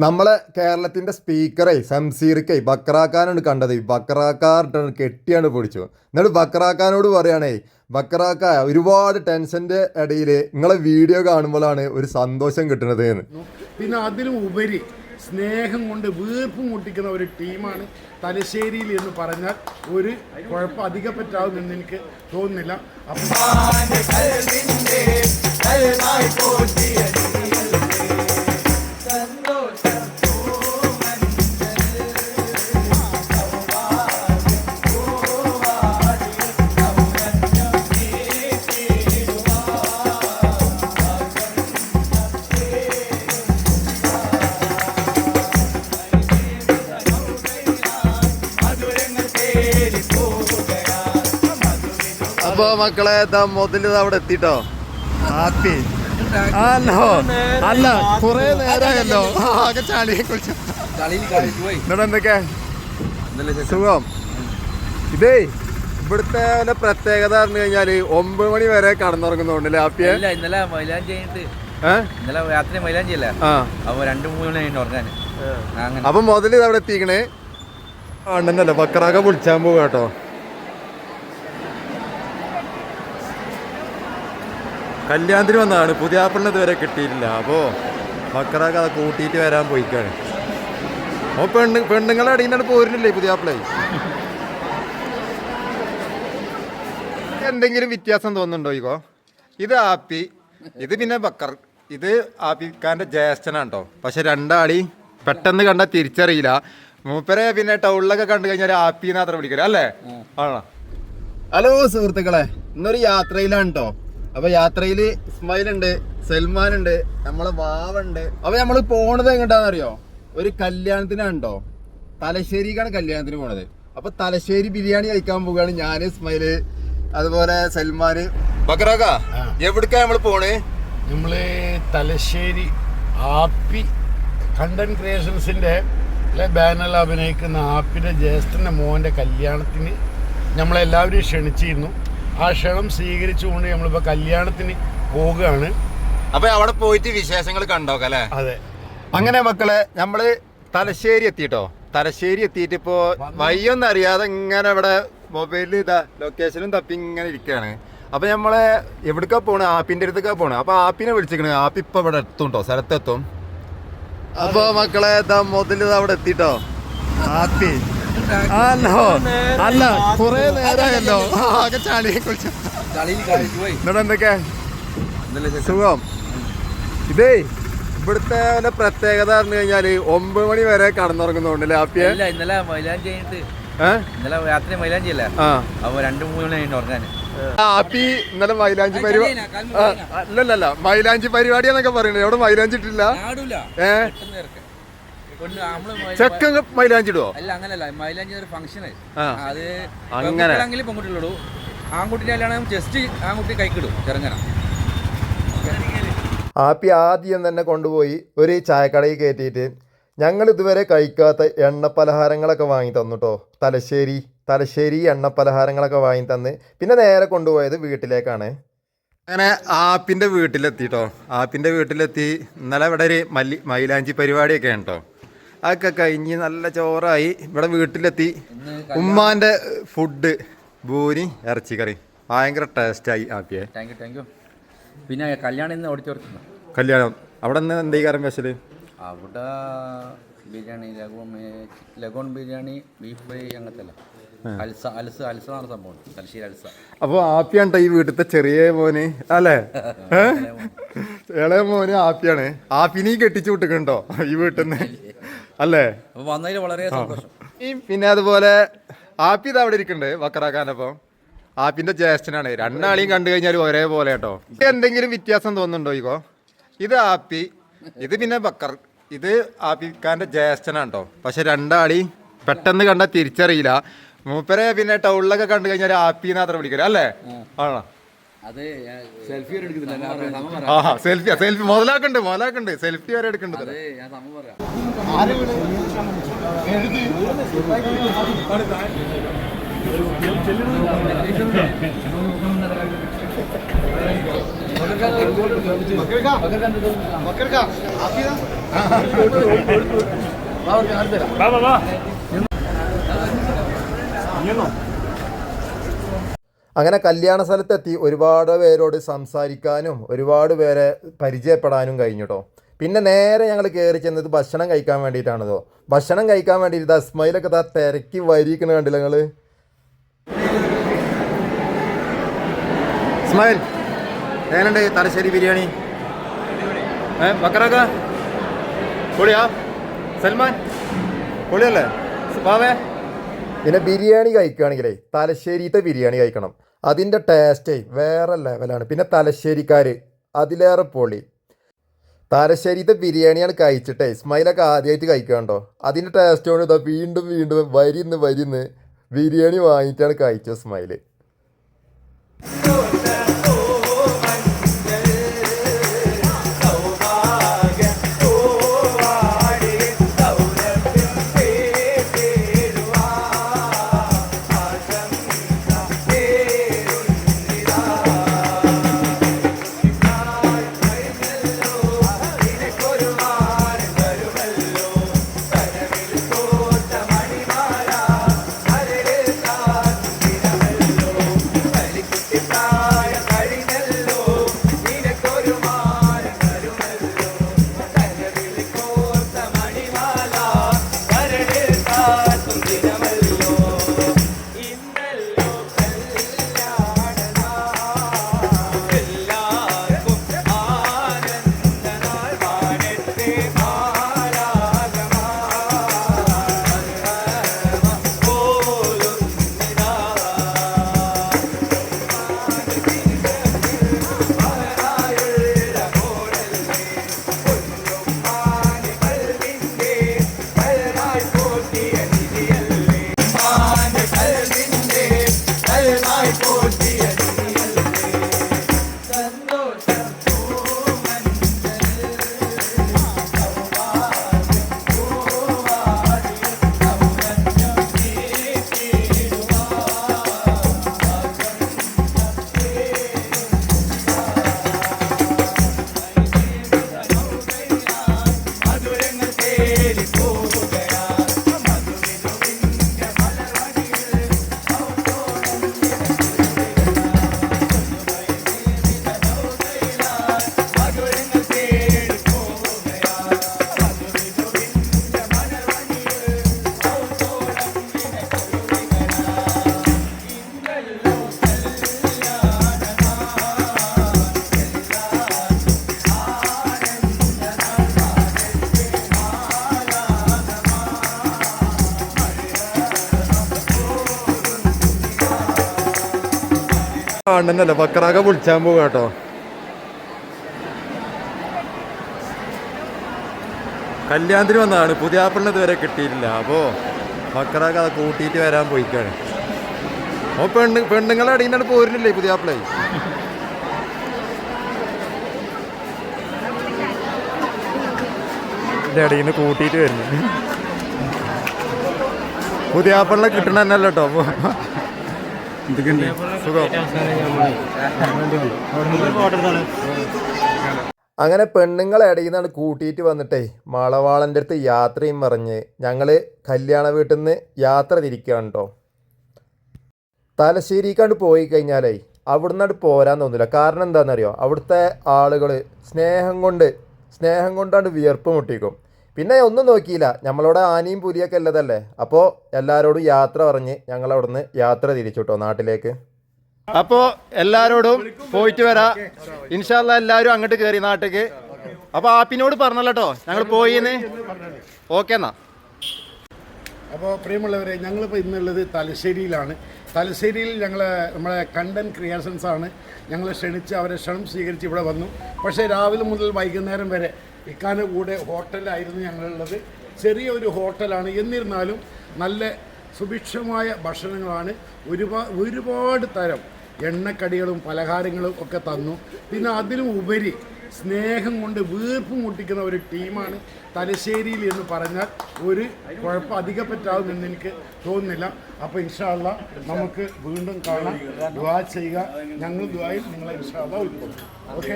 നമ്മളെ കേരളത്തിന്റെ സ്പീക്കറെ സംസീർക്കൈ ബക്രാക്കാനാണ് കണ്ടത്. ബക്രാക്കാർ കെട്ടിയാണ് പൊടിച്ചു. എന്നിട്ട് ബക്രാക്കാനോട് പറയണേ, ബക്രാക്ക ഒരുപാട് ടെൻഷന്റെ ഇടയിൽ നിങ്ങളെ വീഡിയോ കാണുമ്പോഴാണ് ഒരു സന്തോഷം കിട്ടുന്നത് എന്ന്. പിന്നെ അതിലും ഉപരി സ്നേഹം കൊണ്ട് വീർപ്പ് മുട്ടിക്കുന്ന ഒരു ടീമാണ് തലശ്ശേരിയിൽ എന്ന് പറഞ്ഞാൽ ഒരു കുഴപ്പം അധികം പറ്റാവുമെന്ന് എനിക്ക് തോന്നുന്നില്ല. അപ്പൊ മക്കളെ മുതല് അവിടെ എത്തിട്ടോ. ഹാപ്പി അല്ല കൊറേ നേരമായല്ലോ ആകെ ചളിയെ കുറിച്ച്. എന്നിട്ട് എന്തൊക്കെ സുഖം? ഇതേ ഇവിടുത്തെ പ്രത്യേകത പറഞ്ഞു കഴിഞ്ഞാല് 9 മണി വരെ കടന്നുറങ്ങുന്നുണ്ടല്ലേ ഹാപ്പിയെ? ഇന്നലെ മൈലാഞ്ചി ഇന്നലെ രാത്രി മൈലാഞ്ചിയല്ലേ, അപ്പൊ 2-3 മണി കഴിഞ്ഞ് ഉറങ്ങാൻ. അപ്പൊ മുതല് അവിടെ എത്തിക്കണേ. അണ്ണന്നല്ലേ ബക്രാക്ക വിളിച്ചാൻ പോവുക കേട്ടോ. കല്യാണത്തിന് വന്നതാണ്, പുതിയാപ്പിളിനെ ഇതുവരെ കിട്ടിയിട്ടില്ല. അപ്പോൾ ബക്രാക്ക അത് കൂട്ടിയിട്ട് വരാൻ പോയിക്കാണ്. അപ്പോൾ പെണ്ണുങ്ങളെ അടിയിലാണ് പോരുന്നില്ലേ പുതിയാപ്പിളെ? എന്തെങ്കിലും വ്യത്യാസം തോന്നുന്നുണ്ടോ? ഇക്കോ ഇത് ആപ്പി, ഇത് പിന്നെ ബക്കർ, ഇത് ആപ്പിക്കാരൻ്റെ ജ്യേഷ്ഠനാണ് കേട്ടോ. പക്ഷെ രണ്ടാളി പെട്ടെന്ന് കണ്ടാൽ തിരിച്ചറിയില്ല. മൂപ്പരെ പിന്നെ ടൗണിലൊക്കെ കണ്ടു കഴിഞ്ഞാൽ ആപ്പിന്ന് അത്ര വിളിക്കല അല്ലേ? ആണോ? ഹലോ സുഹൃത്തുക്കളെ, ഇന്നൊരു യാത്രയിലാണ് കേട്ടോ. അപ്പൊ യാത്രയില് ഇസ്മായിൽ ഉണ്ട്, സൽമാൻ ഉണ്ട്, നമ്മളെ വാവുണ്ട്. അപ്പൊ നമ്മള് പോണത് എങ്ങോട്ടാന്നറിയോ? ഒരു കല്യാണത്തിനാണ്. തലശ്ശേരിക്കാണ് കല്യാണത്തിന് പോണത്. അപ്പൊ തലശ്ശേരി ബിരിയാണി കഴിക്കാൻ പോവുകയാണ് ഞാൻ, ഇസ്മായില്, അതുപോലെ സൽമാന്. ബക്രാക്ക എവിടേക്കാ നമ്മള് പോണേ? നമ്മള് തലശ്ശേരി ആപ്പി കണ്ടന്റ് ക്രിയേഷൻസിന്റെ ബാനറിൽ അഭിനയിക്കുന്ന ആപ്പിന്റെ ജ്യേഷ്ഠന്റെ മോന്റെ കല്യാണത്തിന് നമ്മളെല്ലാവരും ക്ഷണിച്ചിരുന്നു. ആ ക്ഷണം സ്വീകരിച്ചുകൊണ്ട് നമ്മളിപ്പോ കല്യാണത്തിന് പോവുകയാണ്. അപ്പൊ അവിടെ പോയിട്ട് വിശേഷങ്ങൾ കണ്ടോക്കാം അല്ലേ? അതെ. അങ്ങനെ മക്കളെ നമ്മള് തലശ്ശേരി എത്തിട്ടോ. തലശ്ശേരി എത്തിയിട്ട് ഇപ്പോ വയ്യൊന്നും അറിയാതെ ഇങ്ങനെ ഇവിടെ മൊബൈലിൽ ഇതാ ലൊക്കേഷനും തപ്പി ഇങ്ങനെ ഇരിക്കുകയാണ്. അപ്പൊ നമ്മളെ എവിടേക്കാ പോണേ? ആപ്പിന്റെ അടുത്തേക്കാ പോണേ. അപ്പൊ ആപ്പിനെ വിളിച്ചിരിക്കണേ. ആപ്പി ഇപ്പൊ ഇവിടെ എത്തും കേട്ടോ, സ്ഥലത്തെത്തും. അപ്പൊ മക്കളെ മുതല് അവിടെ എത്തിട്ടോ. ആപ്പി അല്ല കൊറേ നേരമായല്ലോ ആകെ ചളിയെ കുറിച്ച്. എന്നിട്ട് എന്തൊക്കെ സുഖം? ഇതേ ഇവിടുത്തെ പ്രത്യേകത പറഞ്ഞു കഴിഞ്ഞാല് 9 മണി വരെ കടന്നുറങ്ങുന്നുണ്ടല്ലേ ഹാപ്പിയെ? ഇന്നലെ മൈലാഞ്ചി ഇന്നലെ രാത്രി മൈലാഞ്ചിയല്ലേ, അപ്പൊ 2-3 മണി കഴിഞ്ഞ് ഉറങ്ങാൻ. ഹാപ്പി ഇന്നലെ മൈലാഞ്ചി പരിപാടി അല്ലല്ല മൈലാഞ്ചി പരിപാടി എന്നൊക്കെ പറയണേ. എവിടെ മൈലാഞ്ചി ഇട്ടില്ല? ചെക്കൻ മൈലാഞ്ചി ഇടുവോ? അല്ല, അങ്ങനല്ല. മൈലാഞ്ചി ഒരു ഫംഗ്ഷന്, അത് അങ്ങനെ പെൺകുട്ടികളുള്ളൂ. ആൺകുട്ടിന്റെ കല്യാണം ജസ്റ്റ് ആൺകുട്ടി കൈക്കിടും ചെറുങ്ങനെ. ആപ്പി ആദ്യം തന്നെ കൊണ്ടുപോയി ഒരു ചായക്കടയിൽ കയറ്റിയിട്ട് ഞങ്ങൾ ഇതുവരെ കഴിക്കാത്ത എണ്ണപ്പലഹാരങ്ങളൊക്കെ വാങ്ങി തന്നു കേട്ടോ. തലശ്ശേരി എണ്ണപ്പലഹാരങ്ങളൊക്കെ വാങ്ങി തന്ന് പിന്നെ നേരെ കൊണ്ടുപോയത് വീട്ടിലേക്കാണ്. അങ്ങനെ ആപ്പിൻ്റെ വീട്ടിലെത്തി കേട്ടോ. ആപ്പിൻ്റെ വീട്ടിലെത്തി. ഇന്നലെ ഇവിടെ ഒരു മൈലാഞ്ചി പരിപാടിയൊക്കെയാണ് കേട്ടോ. അതൊക്കെ കഴിഞ്ഞ് നല്ല ചോറായി. ഇവിടെ വീട്ടിലെത്തി. ഉമ്മാൻ്റെ ഫുഡ് പൂരി ഇറച്ചിക്കറി ഭയങ്കര ടേസ്റ്റായി ആപ്പിയെ. Thank you. പിന്നെ കല്യാണം ഓടിച്ചോർക്കുന്നു. കല്യാണം അവിടെ നിന്ന് എന്തെങ്കിലും സ്പെഷ്യൽ? അവിടെ biryani, leghorn biryani, beef fry, അങ്ങനത്തെ അൽസാണ് സംഭവം. തലശ്ശേരി അൽസ. അപ്പോൾ ആപ്പിയാണ് ഈ വീട്ടിലത്തെ ചെറിയ മോന് അല്ലേ? ഇളയ മോന് ആപ്പിയാണ്. ആപ്പിനെയും കെട്ടിച്ചു വിട്ടിട്ടുണ്ടോ ഈ വീട്ടിൽ നിന്ന് അല്ലേ? വന്നതിൽ വളരെ സന്തോഷം. പിന്നെ അതുപോലെ ആപ്പി ഇത് അവിടെ ഇരിക്കുന്നുണ്ട് ബക്രാക്കാനൊപ്പം. ആപ്പിന്റെ ജ്യേഷ്ഠനാണ്. രണ്ടാളെയും കണ്ടു കഴിഞ്ഞാൽ ഒരേപോലെ കേട്ടോ. എന്തെങ്കിലും വ്യത്യാസം തോന്നുന്നുണ്ടോ? ഇക്കോ ഇത് ആപ്പി, ഇത് പിന്നെ ബക്കർ, ഇത് ആപ്പിക്കാരൻ്റെ ജ്യേഷ്ഠനാണ് കേട്ടോ. പക്ഷെ രണ്ടാളി പെട്ടെന്ന് കണ്ടാൽ തിരിച്ചറിയില്ല. മൂപ്പരെ പിന്നെ ടൗണിലൊക്കെ കണ്ടു കഴിഞ്ഞാൽ ആപ്പിന്ന് അത്ര വിളിക്കല അല്ലേ? ആണോ? സെൽഫി മുതലാക്കുന്നുണ്ട്. സെൽഫി വരെ എടുക്കുന്നുണ്ട്. അങ്ങനെ കല്യാണ സ്ഥലത്തെത്തി ഒരുപാട് പേരോട് സംസാരിക്കാനും ഒരുപാട് പേരെ പരിചയപ്പെടാനും കഴിഞ്ഞു കേട്ടോ. പിന്നെ നേരെ ഞങ്ങൾ കയറി ചെന്നത് ഭക്ഷണം കഴിക്കാൻ വേണ്ടിയിട്ടാണതോ. ഭക്ഷണം കഴിക്കാൻ വേണ്ടിയിട്ട് ഇസ്മായിലൊക്കെ തിരക്കി വരിക്കണ കണ്ടില്ല നിങ്ങൾ. ഇസ്മായിൽ എങ്ങനെയുണ്ട് തലശ്ശേരി ബിരിയാണി? ബക്കറക്ക പൊളിയാ? സൽമാൻ പൊളിയല്ലേ ബാവേ? പിന്നെ ബിരിയാണി കഴിക്കുകയാണെങ്കിലേ തലശ്ശേരിത്തെ ബിരിയാണി കഴിക്കണം. അതിൻ്റെ ടേസ്റ്റേ വേറെ ലെവലാണ്. പിന്നെ തലശ്ശേരിക്കാർ അതിലേറെ പൊളി. തലശ്ശേരിത്തെ ബിരിയാണിയാണ് കഴിച്ചിട്ടേ ഇസ്മായിലൊക്കെ ആദ്യമായിട്ട് കഴിക്കണ്ടോ. അതിൻ്റെ ടേസ്റ്റ് കൊണ്ട് ഇതാ വീണ്ടും വീണ്ടും വരിന്ന് ബിരിയാണി വാങ്ങിയിട്ടാണ് കഴിച്ചത് ഇസ്മായിൽ. കാണുന്നല്ലേ ബക്കറാക്ക വിളിച്ചാൻ പോവുക കേട്ടോ. കല്യാണത്തിന് വന്നതാണ്, പുതിയാപ്പിളിന് ഇതുവരെ കിട്ടിയിട്ടില്ല. അപ്പോൾ ബക്കറാക്ക അത് കൂട്ടിയിട്ട് വരാൻ പോയിക്കാണ്. അപ്പോൾ പെണ്ണുങ്ങളെ അടിയിലാണ് പോരുന്നില്ലേ പുതിയാപ്പിളെ. അടിയിൽ നിന്ന് കൂട്ടിയിട്ട് വരുന്നു. പുതിയാപ്പിളിനെ കിട്ടണ തന്നെയല്ലോ കേട്ടോ. അപ്പോൾ അങ്ങനെ പെണ്ണുങ്ങളെ ഇടയിൽ നിന്നാണ് കൂട്ടിയിട്ട് വന്നിട്ടേ മളവാളൻ്റെ അടുത്ത് യാത്രയും പറഞ്ഞ് ഞങ്ങൾ കല്യാണ വീട്ടിൽ നിന്ന് യാത്ര തിരിക്കുകയാണ് കേട്ടോ. തലശ്ശേരിക്കാണ്ട് പോയി കഴിഞ്ഞാലേ അവിടുന്ന് പോരാൻ തോന്നില്ല. കാരണം എന്താണെന്നറിയോ, അവിടുത്തെ ആളുകൾ സ്നേഹം കൊണ്ടാണ്ട് വിയർപ്പ് മുട്ടിക്കും. പിന്നെ ഒന്നും നോക്കിയില്ല, നമ്മളവിടെ ആനയും പുലിയൊക്കെ ഉള്ളതല്ലേ. അപ്പോൾ എല്ലാവരോടും യാത്ര പറഞ്ഞ് ഞങ്ങൾ അവിടുന്ന് യാത്ര തിരിച്ചു കേട്ടോ നാട്ടിലേക്ക്. അപ്പോൾ എല്ലാവരോടും പോയിട്ട് വരാം ഇൻഷാ അല്ലാ. എല്ലാവരും അങ്ങോട്ട് കയറി നാട്ടിലേക്ക്. അപ്പോൾ ആപ്പിനോട് പറഞ്ഞല്ലോ കേട്ടോ ഞങ്ങൾ പോയിന്ന്. ഓക്കെ എന്നാ. അപ്പോൾ പ്രിയമുള്ളവരെ, ഞങ്ങളിപ്പോൾ ഇന്നുള്ളത് തലശ്ശേരിയിലാണ്. തലശ്ശേരിയിൽ നമ്മളെ കണ്ടന്റ് ക്രിയേഷൻസാണ് ഞങ്ങളെ ക്ഷണിച്ച്, അവരെ ക്ഷണം സ്വീകരിച്ച് ഇവിടെ വന്നു. പക്ഷേ രാവിലെ മുതൽ വൈകുന്നേരം വരെ ഇക്കാൻ്റെ കൂടെ ഹോട്ടലിലായിരുന്നു ഞങ്ങളുള്ളത്. ചെറിയൊരു ഹോട്ടലാണ്, എന്നിരുന്നാലും നല്ല സുഭിക്ഷമായ ഭക്ഷണങ്ങളാണ്. ഒരുപാട് തരം എണ്ണക്കടികളും പലഹാരങ്ങളും ഒക്കെ തന്നു. പിന്നെ അതിലും ഉപരി സ്നേഹം കൊണ്ട് വീർപ്പ് മുട്ടിക്കുന്ന ഒരു ടീമാണ് തലശ്ശേരിയിൽ എന്ന് പറഞ്ഞാൽ ഒരു കുഴപ്പം അധികം പറ്റാവുമെന്ന് എനിക്ക് തോന്നുന്നില്ല. അപ്പോൾ ഇൻഷാ അല്ലാ നമുക്ക് വീണ്ടും കാണാം. ദുആ ചെയ്യുക. ഞങ്ങൾ ദുആയിൽ നിങ്ങളെ ഇൻഷാ അല്ലാ ഉൾപ്പെടുത്തും. ഓക്കെ.